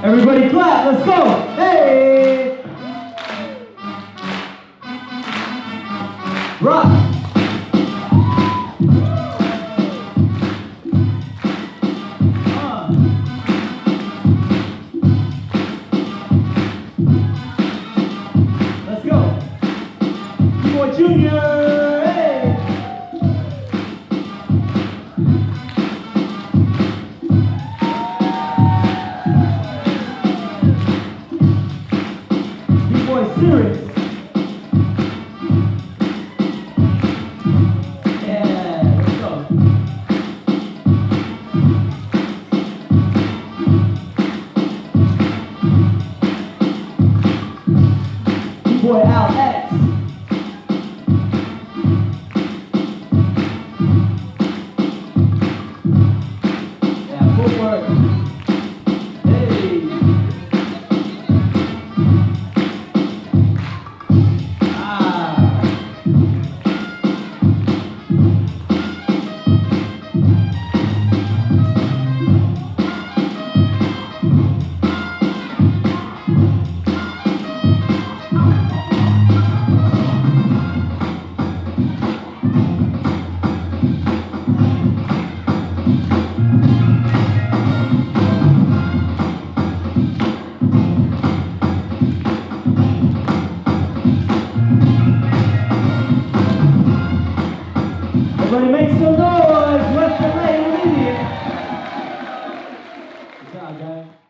Everybody clap, let's go! Hey! Rock! Let's go! B-Boy Junior! Hey! B-Boy Serious! Boy Al X. Yeah, footwork. Hey. Ah. Everybody make some noise! West LA, Olivia! Good job, guys.